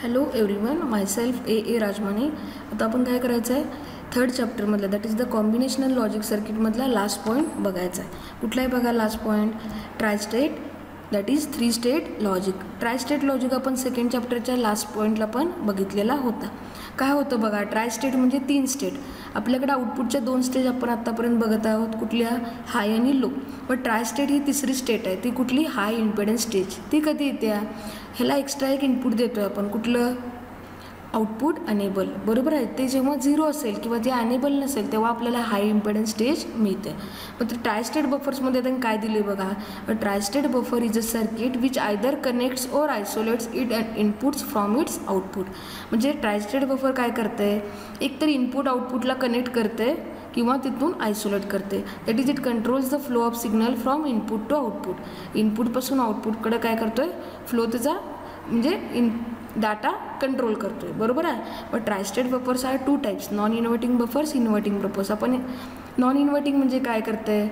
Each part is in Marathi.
Hello everyone, myself A Rajmane. आता आपण काय करायचं आहे, थर्ड चॅप्टरमधलं that is the combinational logic सर्किटमधला लास्ट पॉईंट बघायचा आहे. कुठला आहे बघा last point? Tristate that is 3 state logic. Tristate logic आपण सेकंड चॅप्टरच्या लास्ट पॉईंटला पण बघितलेला होता. काय होतं बघा, ट्रायस्टेट म्हणजे 3 स्टेट. आपल्याकडे आउटपुटच्या 2 स्टेज आपण आत्तापर्यंत बघत आहोत, कुठल्या? हाय आणि लो. पण ट्रायस्टेट ही तिसरी स्टेट आहे, ती कुठली? हाय इम्पेडन्स स्टेज. ती कधी येते? ह्याला एक्स्ट्रा एक इनपुट देतो आहे आपण, कुठलं? Output enable. बरोबर आहे. ते जेव्हा 0 असेल किंवा जे अनेबल नसेल तेव्हा आपल्याला हाय इम्पेडन्स स्टेज मिळते. पण ते ट्रायस्टेट बफर्समध्ये त्यांनी काय दिले बघा, tristate buffer is a circuit which either connects or isolates it and inputs from its output. म्हणजे ट्रायस्टेट बफर काय करते, एकतर इनपुट आउटपुटला कनेक्ट करते किंवा तिथून आयसोलेट करते. That is it controls the flow of signal from input to output. इनपुटपासून आउटपुटकडे काय करतोय, फ्लो त्याचा म्हणजे डाटा कंट्रोल करतोय. बरोबर आहे. पण tristate buffers are 2 types, non inverting buffers, inverting buffers. आपण नॉन इन्व्हर्टिंग म्हणजे काय करते,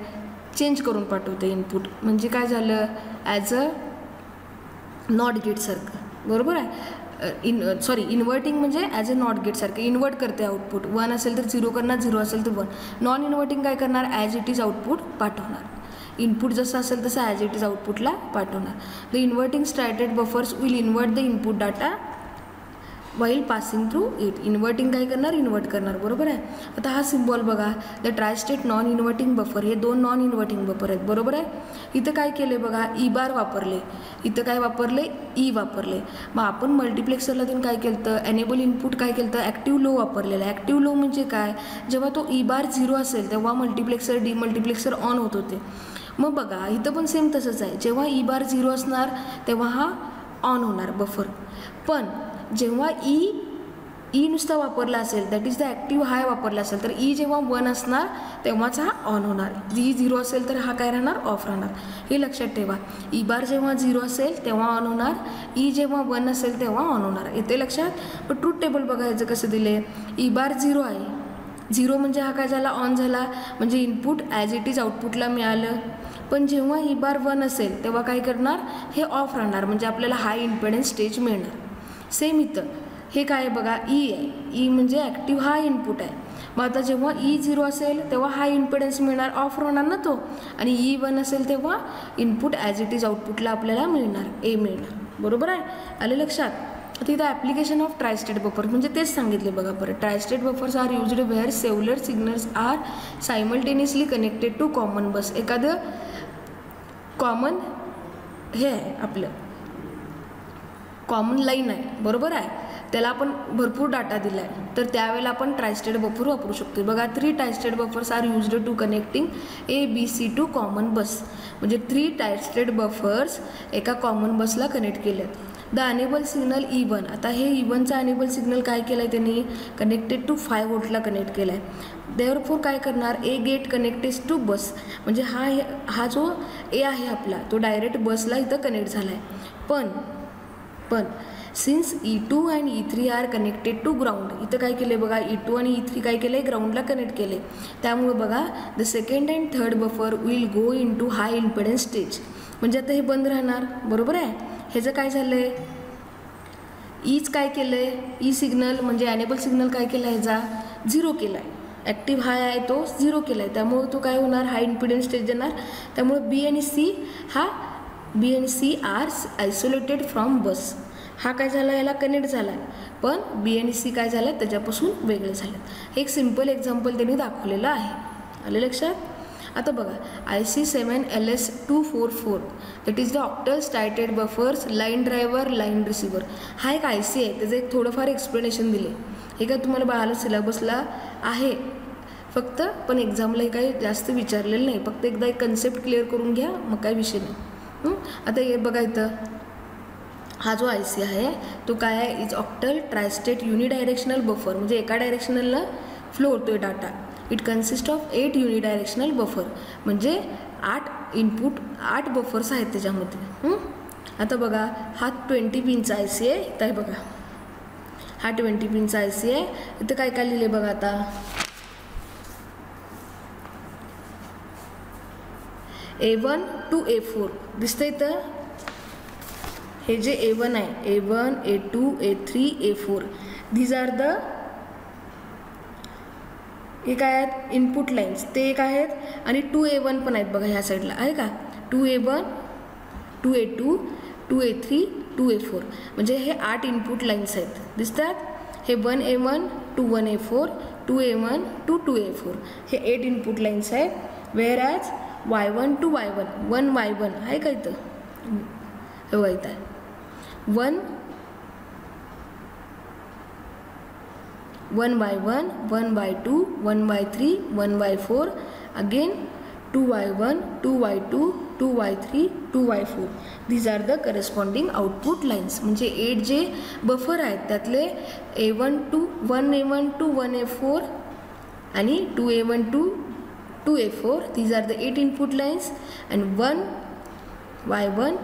चेंज करून पाठवते इनपुट. म्हणजे काय झालं, ॲज अ नॉट गेट सारखं. बरोबर आहे. इन्व्हर्टिंग म्हणजे ॲज अ नॉट गेट सारखं इन्व्हर्ट करते आउटपुट. 1 असेल तर 0 करणार, 0 असेल तर 1. नॉन इन्व्हर्टिंग काय करणार, ॲज इट इज आउटपुट पाठवणार. इनपुट जसं असेल तसं ॲज इट इज आउटपुटला पाठवणार. The inverting tristate buffers will invert the input data while passing through it. Inverting काय करणार, इन्व्हर्ट करणार. बरोबर आहे. आता हा सिम्बॉल बघा, the tri-state non inverting buffer. हे 2 नॉन इन्व्हर्टिंग बफर आहेत. बरोबर आहे. इथं काय केले बघा, ई बार वापरले, इथं काय वापरले, ई वापरले. मग आपण मल्टिप्लेक्सरला देऊन काय केलं तर एनेबल इनपुट काय केलं तर ॲक्टिव्ह लो वापरलेलं आहे. ॲक्टिव्ह लो म्हणजे काय, जेव्हा तो ई बार 0 असेल तेव्हा मल्टिप्लेक्सर डीमल्टिप्लेक्सर ऑन होत होते. मग बघा इथं पण सेम तसंच आहे, जेव्हा ई बार 0 असणार तेव्हा हा ऑन होणार बफर. पण जेव्हा ई नुसता वापरला असेल, दॅट इज द ॲक्टिव्ह हाय वापरला असेल, तर ई जेव्हा 1 असणार तेव्हाच हा ऑन होणार. ई 0 असेल तर हा काय राहणार, ऑफ राहणार. हे लक्षात ठेवा. ई बार जेव्हा 0 असेल तेव्हा ऑन होणार, ई जेव्हा 1 असेल तेव्हा ऑन होणार. येते लक्षात. पण ट्रूथ टेबल बघायचं कसं दिले, ई बार 0 आहे, 0 म्हणजे हा काय झाला, ऑन झाला, म्हणजे इनपुट ॲज इट इज आउटपुटला मिळालं. पण जेव्हा ई बार 1 असेल तेव्हा काय करणार, हे ऑफ राहणार, म्हणजे आपल्याला हाय इम्पेडन्स स्टेज मिळणार. सेम इथं हे काय आहे बघा, ई आहे. ई म्हणजे ॲक्टिव्ह हाय इनपुट आहे. मग आता जेव्हा ई 0 असेल तेव्हा हाय इम्पेडन्स मिळणार, ऑफ राहणार ना तो. आणि ई 1 असेल तेव्हा इनपुट ॲज इट इज आउटपुटला आपल्याला मिळणार, ए मिळणार. बरोबर आहे. आले लक्षात. आता इथं ॲप्लिकेशन ऑफ ट्रायस्टेट बफर म्हणजे तेच सांगितले बघा परत. Tristate buffers are used where several signals are simultaneously connected to common bus. एखादं कॉमन हे आहे, आपलं कॉमन लाईन आहे. बरोबर आहे. त्याला आपण भरपूर डाटा दिला आहे, तर त्यावेळेला आपण ट्रायस्टेट बफर वापरू शकतो. बघा 3 tristate buffers are used to connecting ABC to common bus. म्हणजे 3 ट्रायस्टेट बफर्स एका कॉमन बसला कनेक्ट केले आहेत. The enable signal E1. आता हे E1चा अनेबल सिग्नल काय केलं आहे त्यांनी, कनेक्टेड टू 5 व्होल्टला कनेक्ट केला आहे. देअरफॉर काय करणार, ए गेट कनेक्टेड टू बस. म्हणजे हा जो ए आहे आपला, तो डायरेक्ट बसला इथं कनेक्ट झाला आहे. पण since E2 and E3 are connected to ground. इथं काय केले बघा, E2 आणि E3 काय केले, ग्राउंडला कनेक्ट केले. त्यामुळे बघा the second and third buffer will go into high impedance stage. म्हणजे आता हे बंद राहणार. बरोबर आहे. ह्याचं काय झालं आहे, ईच काय केलं आहे, ई सिग्नल म्हणजे ॲनेबल सिग्नल काय केला आहे, ह्याचा 0 केला आहे. ॲक्टिव्ह हाय आहे तो 0 केला आहे, त्यामुळे तो काय होणार, हाय इम्पिडन्स स्टेज देणार. त्यामुळे बी आणि सी आर आयसोलेटेड फ्रॉम बस. हा काय झाला, याला कनेक्ट झाला आहे, पण बी आणि सी काय झालं, त्याच्यापासून वेगळे झाले. एक सिम्पल एक्झाम्पल त्यांनी दाखवलेलं आहे. आले लक्षात. आता बघा IC 7LS244 that is the octal started buffers line driver line receiver. हा एक IC आहे, त्याचं एक थोडंफार एक्सप्लेनेशन दिले. हे काय तुम्हाला बाळाला सिलेबसला आहे फक्त, पण एक्झामला हे काही जास्त विचारलेलं नाही. फक्त एकदा एक कन्सेप्ट क्लिअर करून घ्या, मग काय विषय नाही. आता हे बघा इथं हा जो IC आहे तो काय आहे, is octal tri-state unidirectional buffer. म्हणजे एका डायरेक्शनलला फ्लो होतोय data. It consist of 8 unidirectional buffer. म्हणजे 8 बफर्स आहेत त्याच्यामध्ये. आता बघा हा 20 पिनचा IC आहे. इथं आहे बघा, हा 20 पिनचा IC आहे. इथं काय काय लिहिले बघा, आता A1 to A4 दिसतं इथं. हे जे A1 आहे, A1, A2, A3, A4, these are the एक आहेत इनपुट लाईन्स, ते एक आहेत आणि 2A1 पण आहेत बघा ह्या साईडला आहे का, 2A1, 2A2, 2A3, 2A4, म्हणजे हे 8 इनपुट लाईन्स आहेत दिसतात. हे 1A1 to 1A4, 2A1 to 2A4, हे 8 इनपुट लाईन्स आहेत. Wear as Y1 to Y1, 1Y1 आहे का इथं, हे बघा इथं आहे 1Y1, 1Y2, 1Y3, 1Y4, again 2Y1, 2Y2, 2Y3, 2Y4. These are the corresponding output lines. म्हणजे 8 जे बफर आहेत त्यातले A1 to 1A1 to 1A4 आणि 2A1 to 2A4. These are the 8 input lines and 1Y1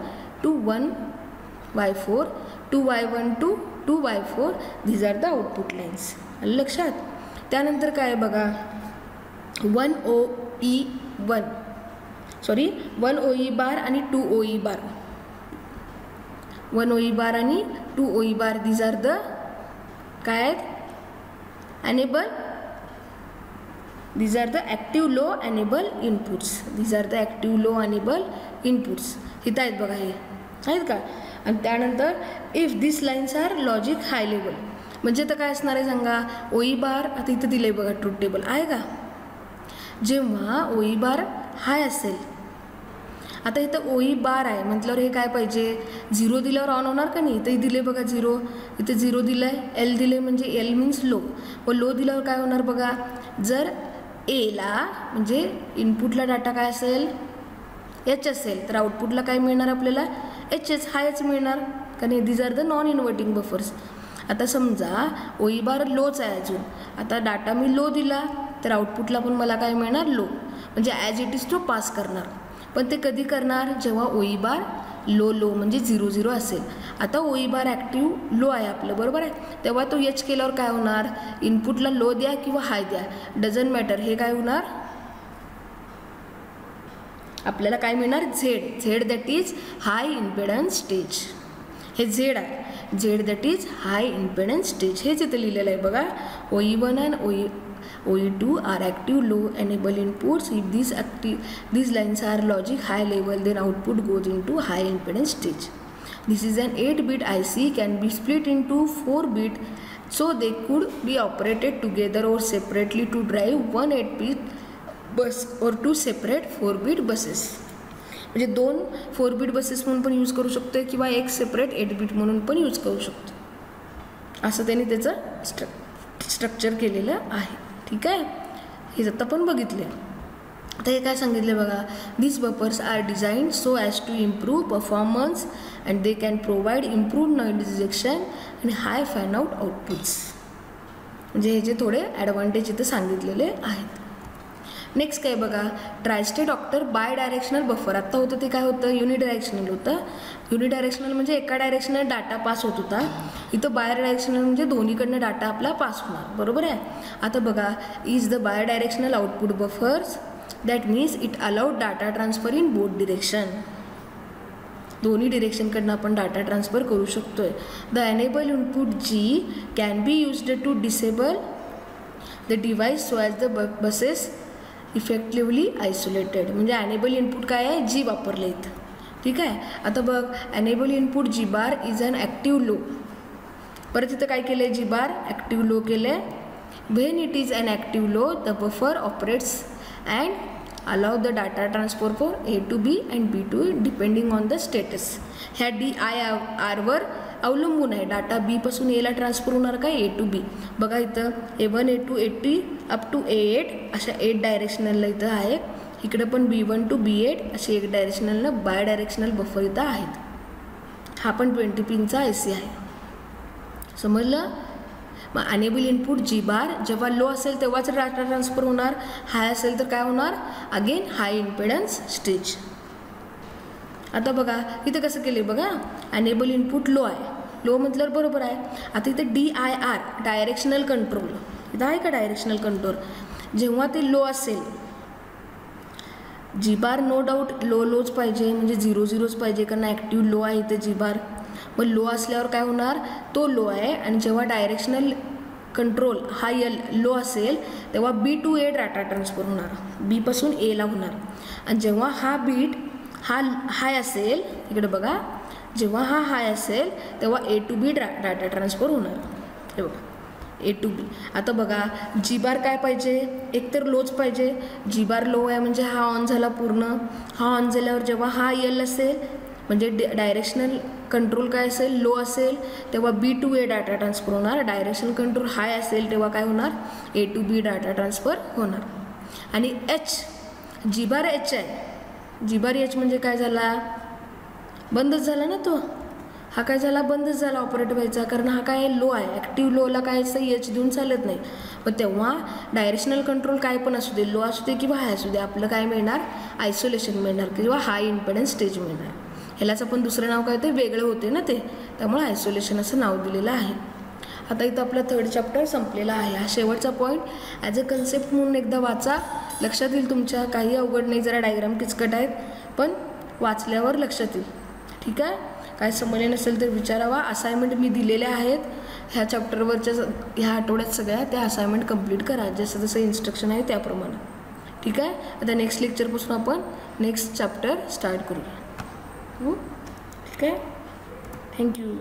to 1Y4, 2Y1 to 2Y4. These are the output lines. लक्षात. त्यानंतर काय बघा 1 OE बार आणि 2 OE बार, 1 OE बार आणि 2 OE bar. these are the काय आहेत enable, these are the active low enable inputs, these are the active low enable inputs. इथं आहेत बघा हे आहेत का. आणि त्यानंतर if this lines are logic high level, म्हणजे तर काय असणार आहे सांगा. OE बार आता इथं दिलं आहे बघा ट्रूथ टेबल आहे का. जेव्हा OE बार हाय असेल, आता इथं OE बार आहे म्हटल्यावर हे काय पाहिजे, 0 दिल्यावर ऑन होणार का नाही. इथंही दिले बघा 0, इथं 0 दिलं आहे, L दिले म्हणजे L मीन्स लो, व लो दिल्यावर काय होणार बघा. जर Aला म्हणजे इनपुटला डाटा काय असेल H असेल तर आउटपुटला काय मिळणार आपल्याला HS हायच मिळणार का नाही. These are the non inverting buffers. आता समजा OE बार लोच आहे अजून, आता डाटा मी लो दिला तर आउटपुटला पण मला काय मिळणार लो, म्हणजे ॲज इट इज तो पास करणार. पण ते कधी करणार जेव्हा OE बार लो म्हणजे 0 0 असेल. आता OE बार ॲक्टिव्ह लो आहे आपलं बरोबर आहे, तेव्हा तो H केल्यावर काय होणार, इनपुटला लो द्या किंवा हाय द्या डझंट मॅटर, हे काय होणार आपल्याला काय मिळणार Z that is hi impedance stage. हे झेड आहे, Z that is hi impedance stage. हेच इथं लिहिलेलं आहे बघा. OE1 and OE2 are active low enable inputs. If these lines are logic high level, then output goes into high impedance stage. This is an 8-bit IC, can be split into 4-bit, so they could be operated together or separately to drive one 8-bit bus or 2 separate 4-bit buses. म्हणजे 2 4-bit बसेस म्हणून पण यूज करू शकतो किंवा एक सेपरेट 8-bit म्हणून पण यूज करू शकतो. असं त्यांनी त्याचं स्ट्रक्चर केलेलं आहे. ठीक आहे, हे आता पण बघितले. आता हे काय सांगितलं बघा. This buffers are design so as to improve performance and they can provide improved noise rejection आणि हाय फॅन आउट आउटपुट्स. म्हणजे हे जे थोडे ॲडव्हान्टेज इथं सांगितलेले आहेत. नेक्स्ट काय बघा, ट्रायस्टेट ऑक्टर बाय डायरेक्शनल बफर. आत्ता होतं ते काय होतं, युनिडायरेक्शनल होतं. युनिडायरेक्शनल म्हणजे एका डायरेक्शनल डाटा पास होत होता. इथं बाय डायरेक्शनल म्हणजे दोन्हीकडनं डाटा आपला पास होणार बरोबर आहे. आता बघा, is the bidirectional output buffers that means it allowed data transfer in both direction. दोन्ही डिरेक्शनकडनं आपण डाटा ट्रान्सफर करू शकतोय. The enable input G can be used to disable the device so as the buses effectively isolated. म्हणजे ॲनेबल इनपुट काय आहे, G वापरले इथं. ठीक आहे. आता बघ, enable input G bar is an active low. परत इथं काय केलं आहे, G बार ॲक्टिव्ह लो केलं आहे. When it is an active low the buffer operates and allow the data transfer for A to B and B to A depending on the status. ह्या DIR वर अवलंबून आहे. डाटा B पासून Aला ट्रान्सफर होणार काय, A to B. बघा इथं A1 A2 A3 up to A8 अशा 8 डायरेक्शनलला इथं आहे. इकडं पण B1 to B8 असे 1 डायरेक्शनलनं बाय डायरेक्शनल बफर इथं आहेत. हा पण 20 पिनचा IC आहे. समजलं. मग अनेबल इनपुट G बार जेव्हा लो असेल तेव्हाच डाटा ट्रान्सफर होणार, हाय असेल तर काय होणार, अगेन हाय इम्पेडन्स स्टेज. आता बघा इथं कसं केलं बघा, अनेबल इनपुट लो आहे, लो म्हटल्यावर बरोबर आहे. आता इथं DIR डायरेक्शनल कंट्रोल इथं आहे का, डायरेक्शनल कंट्रोल जेव्हा ते लो असेल, G बार नो डाऊट लोच पाहिजे म्हणजे 0 0च पाहिजे कारण ॲक्टिव्ह लो आहे इथं G बार. मग लो असल्यावर काय होणार, तो लो आहे आणि जेव्हा डायरेक्शनल कंट्रोल हा लो असेल तेव्हा बी टू ए डाटा ट्रान्सफर होणार, बी पासून एला होणार. आणि जेव्हा हा बीट हा हाय असेल, इकडे बघा, जेव्हा हा हाय असेल तेव्हा ए टू बी डाटा ट्रान्सफर होणार. हे बघा ए टू बी. आता बघा जी बार काय पाहिजे, एकतर लोच पाहिजे. जी बार लो आहे म्हणजे हा ऑन झाला पूर्ण. हा ऑन झाल्यावर जेव्हा हा एल असेल म्हणजे डायरेक्शनल कंट्रोल काय असेल, लो असेल तेव्हा बी टू ए डाटा ट्रान्सफर होणार. डायरेक्शनल कंट्रोल हाय असेल तेव्हा काय होणार, ए टू बी डाटा ट्रान्सफर होणार. आणि एच, जी बार एच आहे, जी बार एच म्हणजे काय झाला, बंदच झाला ना तो. हा काय झाला, बंदच झाला ऑपरेट व्हायचा, कारण हा काय लो आहे. ॲक्टिव्ह लोला काय असं एच देऊन चालत नाही. पण तेव्हा डायरेक्शनल कंट्रोल काय पण असू दे, लो असू दे किंवा हाय असू दे, आपलं काय मिळणार, आयसोलेशन मिळणार किंवा हाय इम्पेडन्स स्टेज मिळणार. ह्यालाच आपण दुसरं नाव काय, ते वेगळे होते ना ते, त्यामुळे आयसोलेशन असं नाव दिलेलं आहे. आता इथं आपला 3rd चॅप्टर संपलेला आहे. हा शेवटचा पॉईंट ॲज अ कन्सेप्ट म्हणून एकदा वाचा, लक्षात येईल तुमच्या. काही अवघड नाही, जरा डायग्राम किचकट आहेत पण वाचल्यावर लक्षात येईल. ठीक आहे, काय समजले नसेल तर विचारावा. असाइनमेंट मी दिलेल्या आहेत ह्या चॅप्टरवरच्या, ह्या आठवड्यात सगळ्या त्या असाइनमेंट कंप्लीट करा, जसं जसं इन्स्ट्रक्शन आहे त्याप्रमाणे. ठीक आहे, आता नेक्स्ट लेक्चरपासून आपण नेक्स्ट चॅप्टर स्टार्ट करूया. ठीक आहे, थँक्यू.